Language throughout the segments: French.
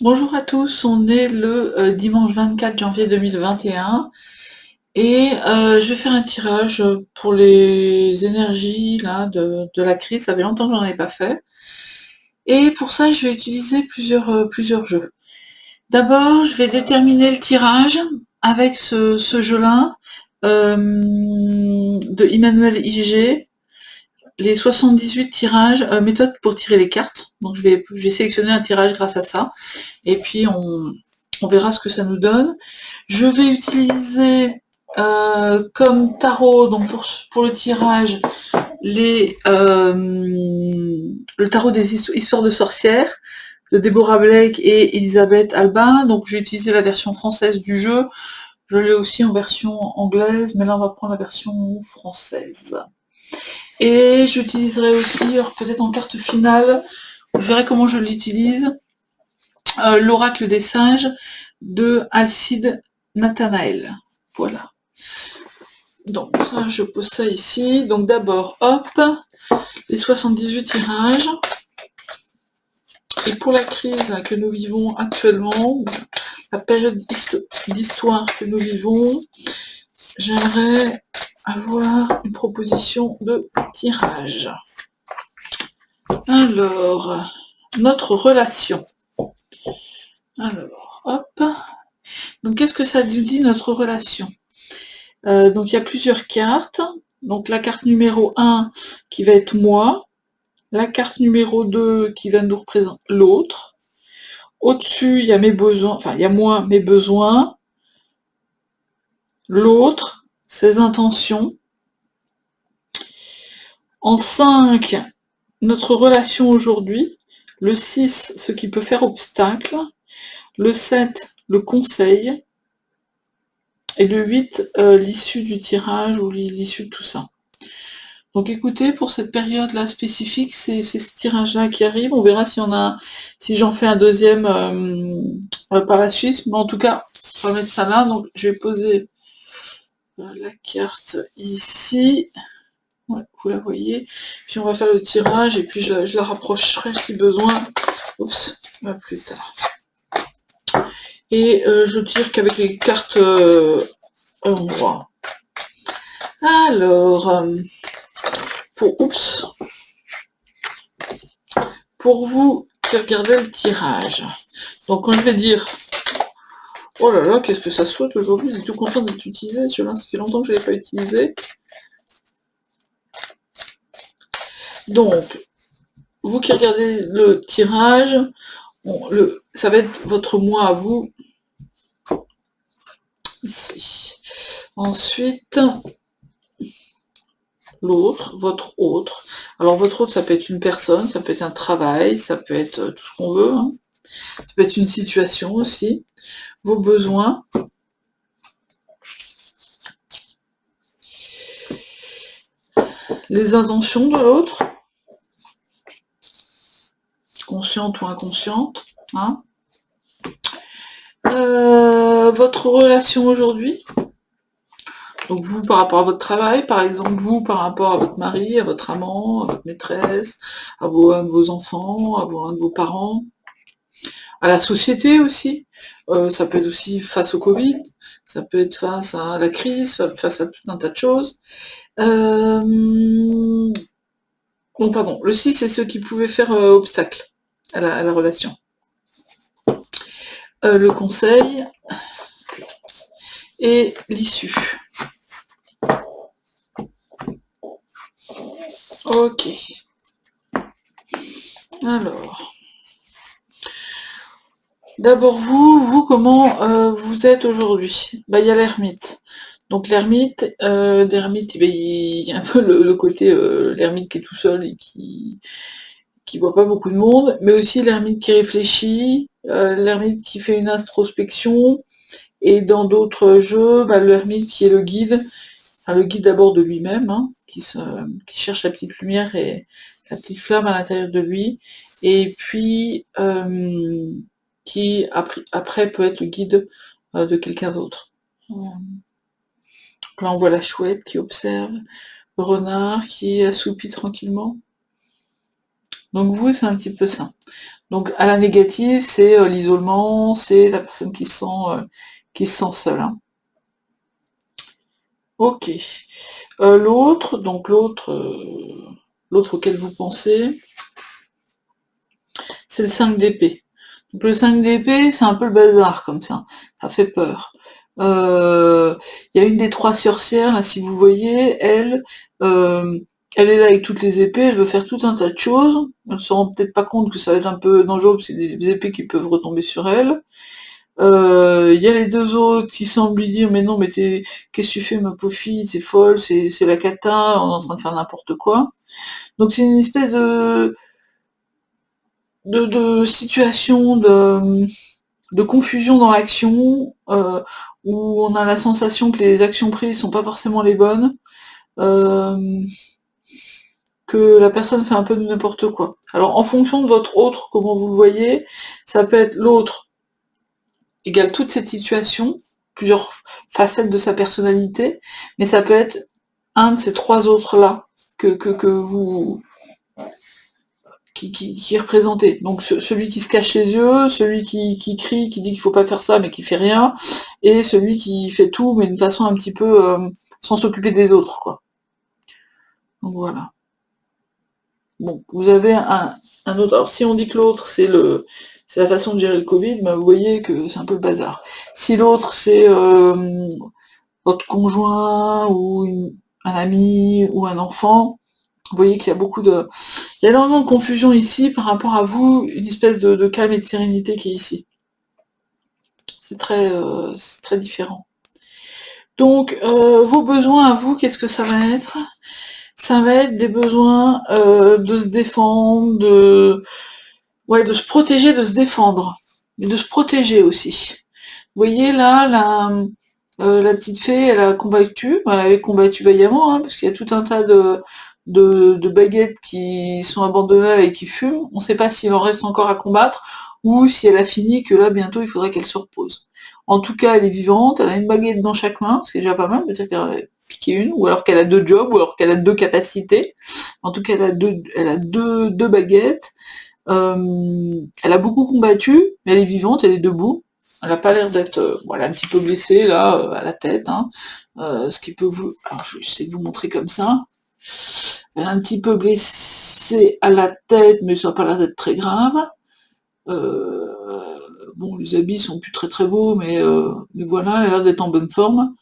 Bonjour à tous, on est le dimanche 24 janvier 2021 et je vais faire un tirage pour les énergies là de la crise. Ça fait longtemps que j'en ai pas fait. Et pour ça, je vais utiliser plusieurs jeux. D'abord, je vais déterminer le tirage avec ce jeu-là de Emmanuel IG, les 78 tirages, méthode pour tirer les cartes. Donc je vais sélectionner un tirage grâce à ça. Et puis on verra ce que ça nous donne. Je vais utiliser comme tarot, donc pour le tirage, le tarot des histoires de sorcières de Deborah Blake et Elisabeth Albin. Donc j'ai utilisé la version française du jeu. Je l'ai aussi en version anglaise, mais là on va prendre la version française. Et j'utiliserai aussi, alors peut-être en carte finale, je verrai comment je l'utilise, l'oracle des sages de Alcide Nathanaël. Voilà. Donc ça, je pose ça ici. Donc d'abord, hop, les 78 tirages. Et pour la crise que nous vivons actuellement, la période d'histoire que nous vivons, j'aimerais avoir une proposition de tirage. Alors, notre relation. Alors, hop. Donc qu'est-ce que ça nous dit, notre relation? Donc il y a plusieurs cartes. Donc la carte numéro 1 qui va être moi, la carte numéro 2 qui va nous représenter l'autre. Au-dessus, il y a mes besoins, enfin il y a moi, mes besoins, l'autre, ses intentions. En 5, notre relation aujourd'hui. Le 6, ce qui peut faire obstacle. Le 7, le conseil. Et le 8, l'issue du tirage ou l'issue de tout ça. Donc écoutez, pour cette période-là spécifique, c'est ce tirage-là qui arrive. On verra si j'en fais un deuxième par la suite. Mais en tout cas, on va mettre ça là. Donc je vais poser la carte ici. Ouais, vous la voyez. Puis on va faire le tirage et puis je la rapprocherai si besoin. Oups, plus tard. Et je tire qu'avec les cartes hongrois. Alors, pour vous qui regardez le tirage. Donc quand je vais dire oh là là, qu'est-ce que ça saute aujourd'hui, j'ai tout content d'être utilisé, celui-là ça fait longtemps que je ne l'ai pas utilisé. Donc, vous qui regardez le tirage, bon, ça va être votre moi à vous, ici. Ensuite, l'autre, votre autre. Alors votre autre, ça peut être une personne, ça peut être un travail, ça peut être tout ce qu'on veut. Hein. Ça peut être une situation aussi. Vos besoins. Les intentions de l'autre. Consciente ou inconsciente. Hein. Votre relation aujourd'hui. Donc vous par rapport à votre travail, par exemple vous par rapport à votre mari, à votre amant, à votre maîtresse, à un de vos enfants, à un de vos parents, à la société aussi. Ça peut être aussi face au Covid, ça peut être face à la crise, face à tout un tas de choses. Bon pardon, le 6 c'est ce qui pouvait faire obstacle à la relation. Le conseil et l'issue. Ok. Alors. D'abord vous comment vous êtes aujourd'hui? Bah il y a l'ermite. Donc l'ermite, l'ermite, il y a un peu le côté l'ermite qui est tout seul et qui voit pas beaucoup de monde, mais aussi l'ermite qui réfléchit, l'ermite qui fait une introspection, et dans d'autres jeux, bah, l'ermite qui est le guide, enfin le guide d'abord de lui-même, hein, qui cherche la petite lumière et la petite flamme à l'intérieur de lui, et puis qui après peut être le guide de quelqu'un d'autre. Là on voit la chouette qui observe, le renard qui assoupit tranquillement. Donc vous c'est un petit peu ça. Donc à la négative, c'est l'isolement, c'est la personne qui se sent seule. Hein. Ok. L'autre, donc l'autre auquel vous pensez, c'est le 5 d'épée. Donc le 5 d'épée, c'est un peu le bazar comme ça fait peur. Il y a une des 3 sorcières, là, si vous voyez, elle est là avec toutes les épées, elle veut faire tout un tas de choses, elle se rend peut-être pas compte que ça va être un peu dangereux, parce que c'est des épées qui peuvent retomber sur elle. Il y a les 2 autres qui semblent lui dire: «Mais non, mais qu'est-ce que tu fais ma pauvre fille? Tu folle, c'est la cata, on est en train de faire n'importe quoi». Donc c'est une espèce de situation de confusion dans l'action, où on a la sensation que les actions prises sont pas forcément les bonnes, euh, que la personne fait un peu de n'importe quoi. Alors en fonction de votre autre, comment vous le voyez, ça peut être l'autre égale toute cette situation, plusieurs facettes de sa personnalité, mais ça peut être un de ces 3 autres-là que vous qui est représenté. Donc celui qui se cache les yeux, celui qui crie, qui dit qu'il faut pas faire ça mais qui fait rien, et celui qui fait tout mais d'une façon un petit peu sans s'occuper des autres, quoi. Donc voilà. Bon, vous avez un autre. Alors si on dit que l'autre c'est la façon de gérer le Covid, bah, vous voyez que c'est un peu le bazar. Si l'autre c'est votre conjoint ou un ami ou un enfant, vous voyez qu'il y a il y a énormément de confusion ici par rapport à vous, une espèce de calme et de sérénité qui est ici. C'est très différent. Donc, vos besoins à vous, qu'est-ce que ça va être? Ça va être des besoins de se défendre, de se protéger, de se défendre, mais de se protéger aussi. Vous voyez là, la petite fée, elle a combattu, elle avait combattu vaillamment, hein, parce qu'il y a tout un tas de baguettes qui sont abandonnées et qui fument. On ne sait pas s'il en reste encore à combattre, ou si elle a fini, que là, bientôt, il faudrait qu'elle se repose. En tout cas, elle est vivante, elle a une baguette dans chaque main, ce qui est déjà pas mal, peut-être qu'elle a piqué une, ou alors qu'elle a 2 jobs, ou alors qu'elle a 2 capacités. En tout cas, elle a deux baguettes. Elle a beaucoup combattu, mais elle est vivante, elle est debout. Elle a pas l'air d'être, elle est un petit peu blessée là, à la tête, hein. Ce qui peut vous, alors je vais essayer de vous montrer comme ça. Elle est un petit peu blessée à la tête, mais ça n'a pas l'air d'être très grave. Bon, les habits sont plus très très beaux, mais voilà, elle a l'air d'être en bonne forme.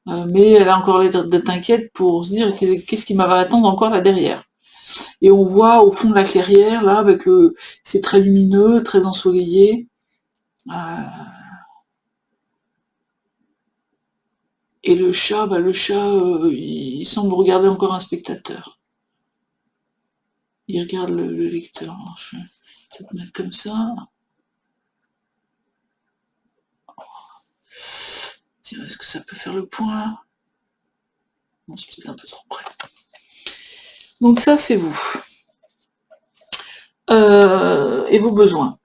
Mais elle a encore l'air d'être inquiète pour se dire qu'est-ce qui m'avait à attendre encore là derrière. Et on voit au fond de la clairière, là, c'est très lumineux, très ensoleillé. Euh, et il semble regarder encore un spectateur. Il regarde le lecteur. Alors, je vais peut-être mettre comme ça. Tiens, est-ce que ça peut faire le point là? Non, c'est peut-être un peu trop près. Donc ça, c'est vous. Et vos besoins.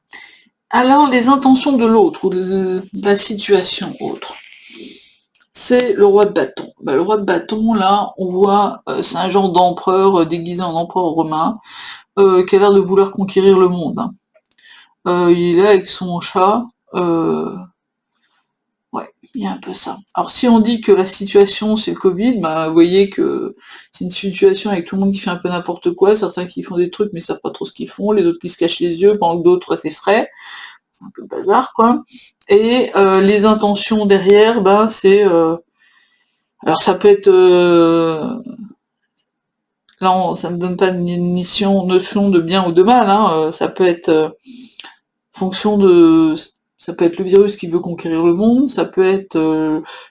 Alors, les intentions de l'autre, ou de la situation autre. C'est le roi de bâton. Le roi de bâton, là, on voit, c'est un genre d'empereur déguisé en empereur romain, qui a l'air de vouloir conquérir le monde. Hein. Il est là avec son chat. Ouais, il y a un peu ça. Alors si on dit que la situation c'est le Covid, vous voyez que c'est une situation avec tout le monde qui fait un peu n'importe quoi, certains qui font des trucs mais savent pas trop ce qu'ils font, les autres qui se cachent les yeux, pendant que d'autres c'est frais. C'est un peu le bazar, quoi. Et les intentions derrière, c'est... alors ça peut être... là, ça ne donne pas une notion de bien ou de mal, hein, ça peut être fonction de... Ça peut être le virus qui veut conquérir le monde, ça peut être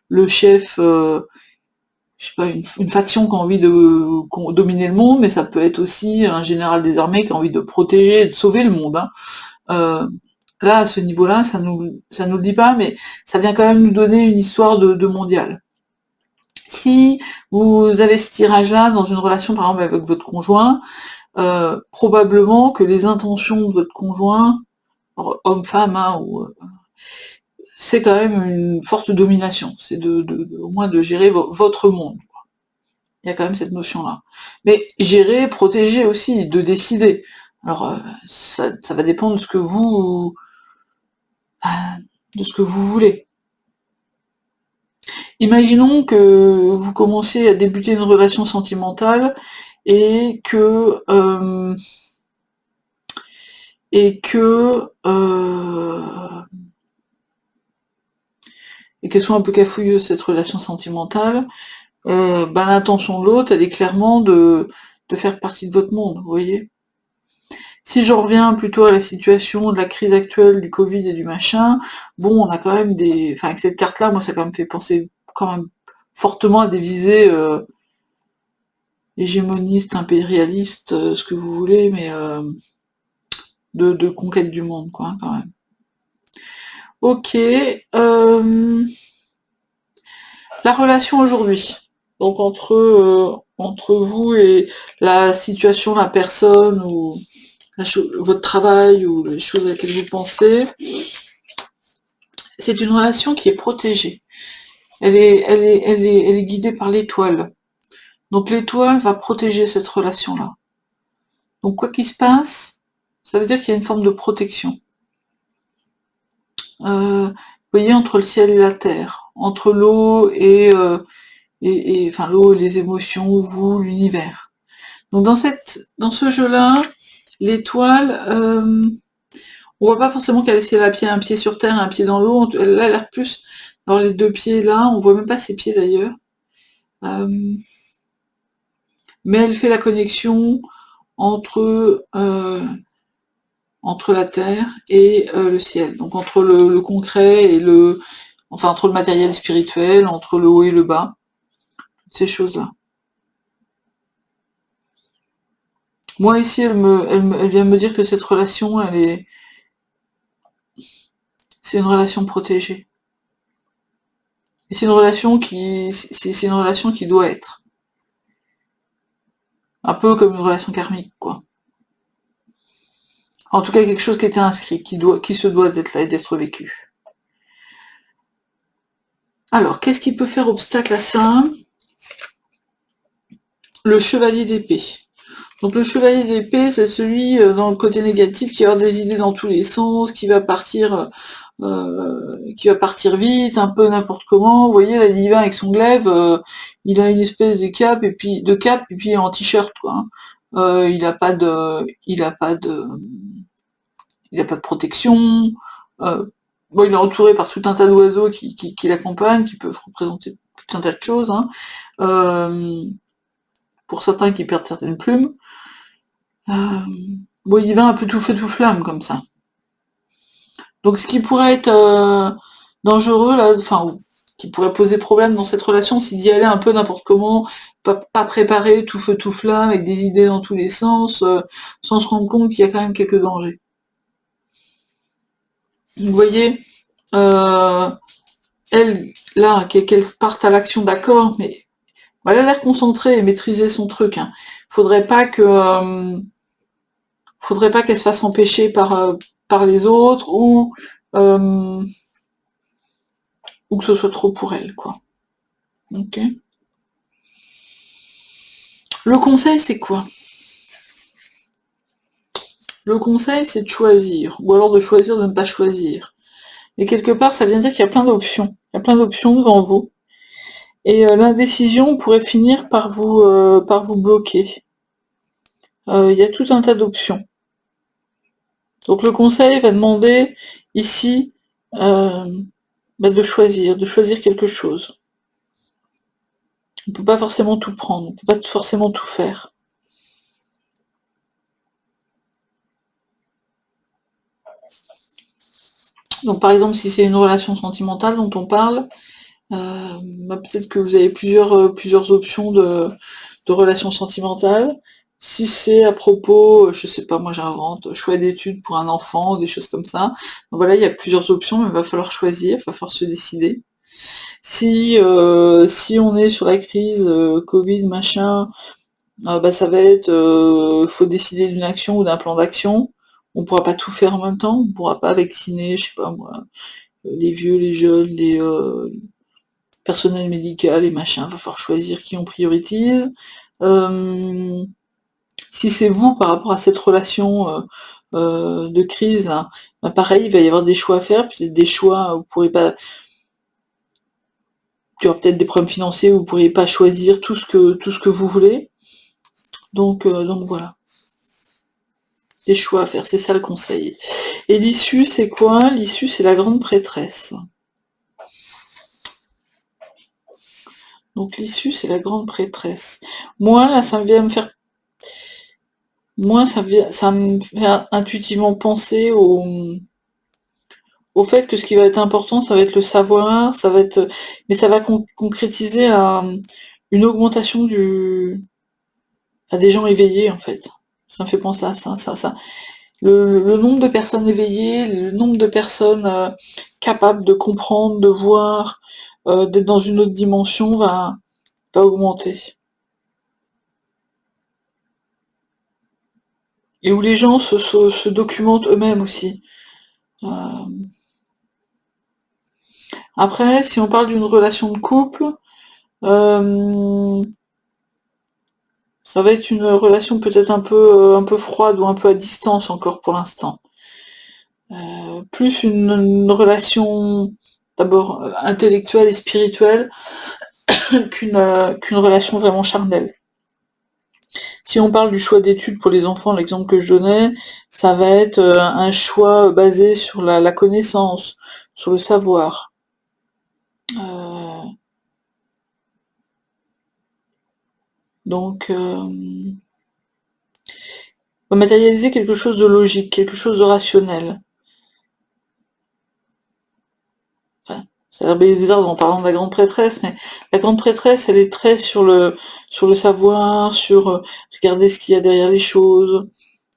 le chef, je sais pas, une faction qui a envie de dominer le monde, mais ça peut être aussi un général des armées qui a envie de protéger, de sauver le monde. Hein. Là, à ce niveau-là, ça nous le dit pas, mais ça vient quand même nous donner une histoire de mondial. Si vous avez ce tirage-là dans une relation, par exemple, avec votre conjoint, probablement que les intentions de votre conjoint, homme-femme, hein, c'est quand même une forte domination. C'est au moins de gérer votre monde. Il y a quand même cette notion-là. Mais gérer, protéger aussi, de décider. Alors, ça va dépendre de ce que vous voulez. Imaginons que vous commenciez à débuter une relation sentimentale et que et que et qu'elle soit un peu cafouilleuse cette relation sentimentale, l'intention de l'autre, elle est clairement de faire partie de votre monde, vous voyez. Si je reviens plutôt à la situation de la crise actuelle du Covid et du machin, bon, on a quand même enfin, avec cette carte-là, moi, ça quand même fait penser quand même fortement à des visées hégémonistes, impérialistes, ce que vous voulez, mais de conquête du monde, quoi, quand même. Ok, la relation aujourd'hui, donc entre vous et la situation, la personne, ou votre travail, ou les choses à laquelle vous pensez, c'est une relation qui est protégée. Elle est guidée par l'étoile. Donc l'étoile va protéger cette relation-là. Donc quoi qu'il se passe, ça veut dire qu'il y a une forme de protection. Vous voyez, entre le ciel et la terre, entre l'eau enfin l'eau et les émotions, vous, l'univers. Donc dans ce jeu-là, l'étoile, on voit pas forcément qu'elle essaie un pied sur terre et un pied dans l'eau. Elle a l'air plus dans les deux pieds là. On voit même pas ses pieds d'ailleurs. Mais elle fait la connexion entre entre la terre et le ciel. Donc entre le concret et entre le matériel spirituel, entre le haut et le bas, toutes ces choses-là. Moi ici, elle vient me dire que cette relation, c'est une relation protégée. Et c'est une relation c'est une relation qui doit être. Un peu comme une relation karmique, quoi. En tout cas, quelque chose qui était inscrit, qui se doit d'être là et d'être vécu. Alors, qu'est-ce qui peut faire obstacle à ça? Le chevalier d'épée. Donc le chevalier d'épée, c'est celui dans le côté négatif qui va avoir des idées dans tous les sens, qui va partir vite, un peu n'importe comment. Vous voyez, là, il y va avec son glaive, il a une espèce de cape et puis il est en t-shirt, quoi. Hein. Il a pas de protection. Bon, il est entouré par tout un tas d'oiseaux qui l'accompagnent, qui peuvent représenter tout un tas de choses. Hein. Pour certains qui perdent certaines plumes. Bon, il va un peu tout feu tout flamme comme ça. Donc ce qui pourrait être dangereux là, enfin qui pourrait poser problème dans cette relation, c'est d'y aller un peu n'importe comment, pas préparé, tout feu tout flamme, avec des idées dans tous les sens, sans se rendre compte qu'il y a quand même quelques dangers. Vous voyez, elle, là, qu'elle parte à l'action, d'accord, mais elle a l'air concentrée et maîtriser son truc. Hein. Faudrait pas que faudrait pas qu'elle se fasse empêcher par les autres euh, ou que ce soit trop pour elle, quoi. Ok. Le conseil, c'est quoi? Le conseil, c'est de choisir, ou alors de choisir de ne pas choisir. Et quelque part, ça vient dire qu'il y a plein d'options. Il y a plein d'options devant vous. Et l'indécision pourrait finir par vous bloquer. Il y a tout un tas d'options. Donc le conseil va demander ici de choisir quelque chose. On ne peut pas forcément tout prendre, on ne peut pas forcément tout faire. Donc par exemple, si c'est une relation sentimentale dont on parle, peut-être que vous avez plusieurs options de relations sentimentales. Si c'est à propos, je sais pas, moi j'invente, choix d'études pour un enfant, des choses comme ça. Donc voilà, il y a plusieurs options, mais il va falloir choisir, il va falloir se décider. Si on est sur la crise Covid, machin, ça va être faut décider d'une action ou d'un plan d'action. On pourra pas tout faire en même temps, on pourra pas vacciner, je sais pas moi, les vieux, les jeunes, les personnel médical et machin, va falloir choisir qui on priorise. Si c'est vous par rapport à cette relation de crise, là, bah pareil, il va y avoir des choix à faire, peut-être des choix où vous pourrez pas, il y aura peut-être des problèmes financiers où vous pourriez pas choisir tout ce que vous voulez. Donc voilà, des choix à faire, c'est ça le conseil. Et l'issue, c'est quoi? L'issue, c'est la grande prêtresse. Donc l'issue, c'est la grande prêtresse. Moi, là, ça me fait intuitivement penser au fait que ce qui va être important, ça va être le savoir, ça va être, mais ça va concrétiser une augmentation des gens éveillés, en fait. Ça me fait penser à ça. Le nombre de personnes éveillées, le nombre de personnes capables de comprendre, de voir, d'être dans une autre dimension va augmenter. Et où les gens se documentent eux-mêmes aussi. Euh, Après, si on parle d'une relation de couple, ça va être une relation peut-être un peu froide ou un peu à distance encore pour l'instant. Plus une relation d'abord intellectuelle et spirituelle qu'une relation vraiment charnelle. Si on parle du choix d'études pour les enfants, l'exemple que je donnais, ça va être un choix basé sur la connaissance, sur le savoir. Donc, on va matérialiser quelque chose de logique, quelque chose de rationnel. Enfin, ça a l'air bizarre en parlant de la grande prêtresse, mais la grande prêtresse, elle est très sur le savoir, sur regarder ce qu'il y a derrière les choses,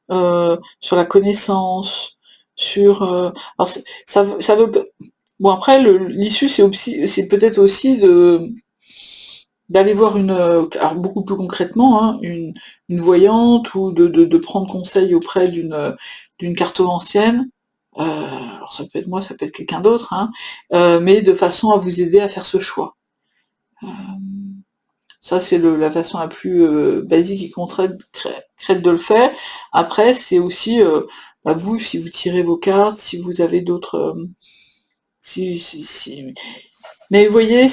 sur la connaissance, sur... alors ça veut... Bon après, l'issue, c'est peut-être aussi d'aller voir alors beaucoup plus concrètement, hein, une voyante ou de prendre conseil auprès d'une cartomancienne. Alors ça peut être moi, ça peut être quelqu'un d'autre, hein, mais de façon à vous aider à faire ce choix. Ça, c'est la façon la plus basique et concrète de le faire. Après, c'est aussi vous, si vous tirez vos cartes, si vous avez d'autres... si. Mais vous voyez,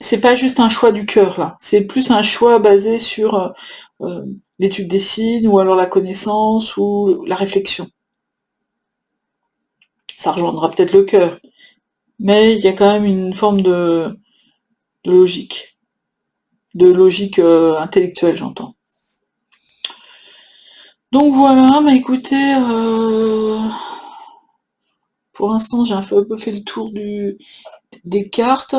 c'est pas juste un choix du cœur, là. C'est plus un choix basé sur l'étude des signes, ou alors la connaissance, ou la réflexion. Ça rejoindra peut-être le cœur. Mais il y a quand même une forme de logique. De logique intellectuelle, j'entends. Donc voilà, bah écoutez, pour l'instant j'ai un peu fait le tour des cartes.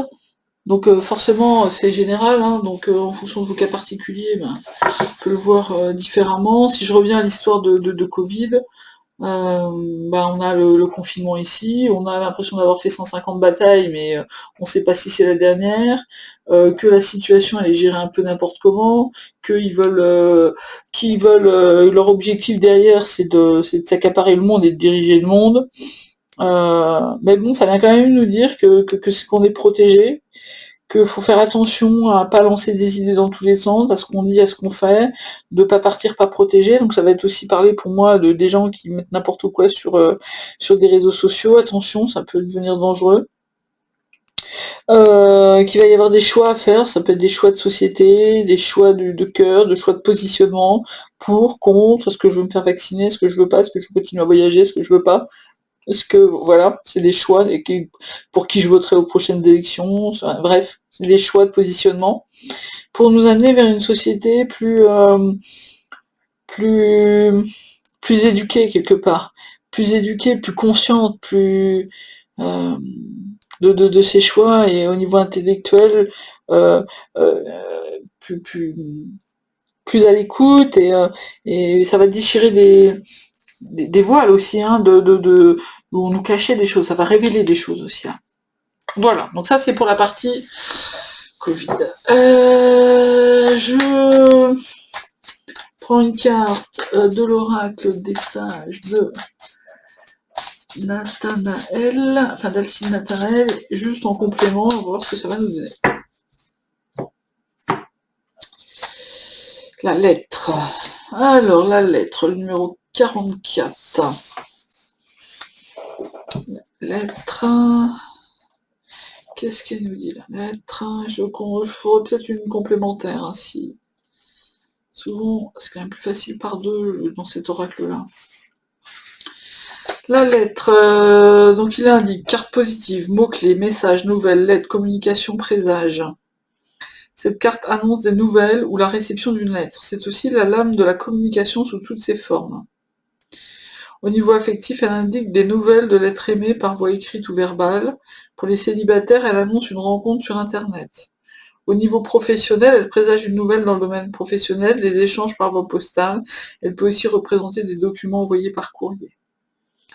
Donc forcément c'est général, hein, donc en fonction de vos cas particuliers, ben, on peut le voir différemment. Si je reviens à l'histoire de Covid, on a le confinement ici, on a l'impression d'avoir fait 150 batailles, mais on sait pas si c'est la dernière, que la situation elle est gérée un peu n'importe comment, qu'ils veulent leur objectif derrière c'est de s'accaparer le monde et de diriger le monde. Mais bon, ça vient quand même nous dire que c'est qu'on est protégé, qu'il faut faire attention à pas lancer des idées dans tous les sens, à ce qu'on dit, à ce qu'on fait, de pas partir pas protégé. Donc ça va être aussi parler pour moi des gens qui mettent n'importe quoi sur des réseaux sociaux. Attention, ça peut devenir dangereux. Qu'il va y avoir des choix à faire, ça peut être des choix de société, des choix de cœur, de choix de positionnement, pour, contre, est-ce que je veux me faire vacciner, est-ce que je veux pas, est-ce que je veux continuer à voyager, est-ce que je veux pas. Est-ce que, voilà, c'est des choix pour qui je voterai aux prochaines élections, bref, c'est des choix de positionnement, pour nous amener vers une société plus, plus éduquée quelque part, plus éduquée, plus consciente, plus euh, de ses choix, et au niveau intellectuel, euh, euh, plus, plus, plus à l'écoute, et ça va déchirer des voiles aussi, hein, où on nous cachait des choses, ça va révéler des choses aussi là. Voilà, donc ça c'est pour la partie Covid. Je prends une carte de l'oracle des sages de Nathanaël, enfin d'Alcide Nathanaël, juste en complément, on va voir ce que ça va nous donner. La lettre. Alors, la lettre, le numéro 44. Lettre... Qu'est-ce qu'elle nous dit, la lettre? Je ferai peut-être une complémentaire, hein, si... Souvent, c'est quand même plus facile par deux dans cet oracle-là. La lettre, donc il indique carte positive, mots-clés, messages, nouvelles, lettres, communication, présage. Cette carte annonce des nouvelles ou la réception d'une lettre. C'est aussi la lame de la communication sous toutes ses formes. Au niveau affectif, elle indique des nouvelles de l'être aimé par voie écrite ou verbale. Pour les célibataires, elle annonce une rencontre sur Internet. Au niveau professionnel, elle présage une nouvelle dans le domaine professionnel, des échanges par voie postale. Elle peut aussi représenter des documents envoyés par courrier.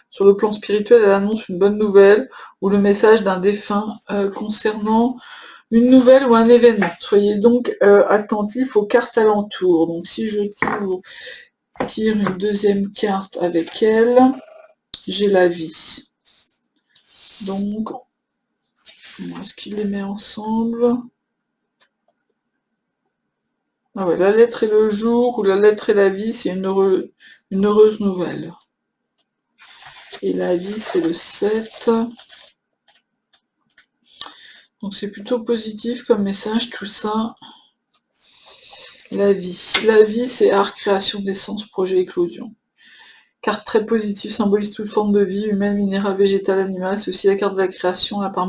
Sur le plan spirituel, elle annonce une bonne nouvelle ou le message d'un défunt concernant une nouvelle ou un événement. Soyez donc attentifs aux cartes alentours. Donc si je tire une deuxième carte avec elle, j'ai la vie. Donc, est-ce qu'il les met ensemble? Ah ouais, la lettre et le jour, ou la lettre et la vie, c'est une heureuse nouvelle. Et la vie, c'est le 7. Donc c'est plutôt positif comme message, tout ça. La vie. La vie, c'est art, création, naissance, projet, éclosion. Carte très positive, symbolise toute forme de vie, humaine, minérale, végétale, animale. C'est aussi la carte de la création, la part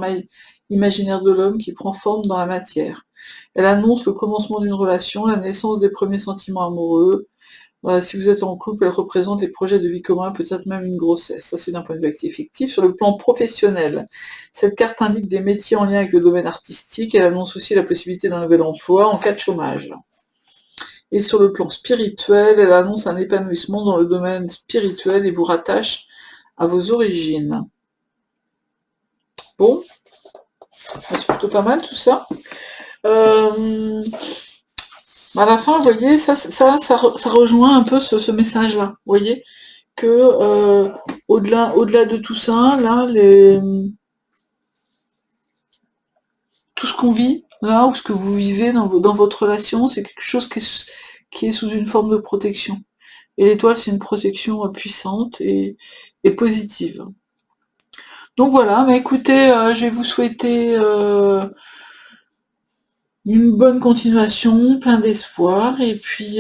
imaginaire de l'homme qui prend forme dans la matière. Elle annonce le commencement d'une relation, la naissance des premiers sentiments amoureux. Voilà, si vous êtes en couple, elle représente les projets de vie communs, peut-être même une grossesse. Ça, c'est d'un point de vue effectif. Sur le plan professionnel, cette carte indique des métiers en lien avec le domaine artistique. Elle annonce aussi la possibilité d'un nouvel emploi en cas de chômage. Et sur le plan spirituel, elle annonce un épanouissement dans le domaine spirituel et vous rattache à vos origines. Bon, c'est plutôt pas mal tout ça. À la fin, vous voyez, ça rejoint un peu ce message-là. Vous voyez que au-delà de tout ça, là, tout ce qu'on vit, là, ou ce que vous vivez dans votre relation, c'est quelque chose qui est sous une forme de protection. Et l'étoile, c'est une protection puissante et positive. Donc voilà, bah écoutez, je vais vous souhaiter une bonne continuation, plein d'espoir, et puis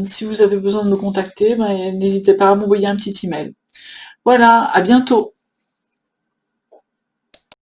si vous avez besoin de me contacter, bah, n'hésitez pas à m'envoyer un petit email. Voilà, à bientôt.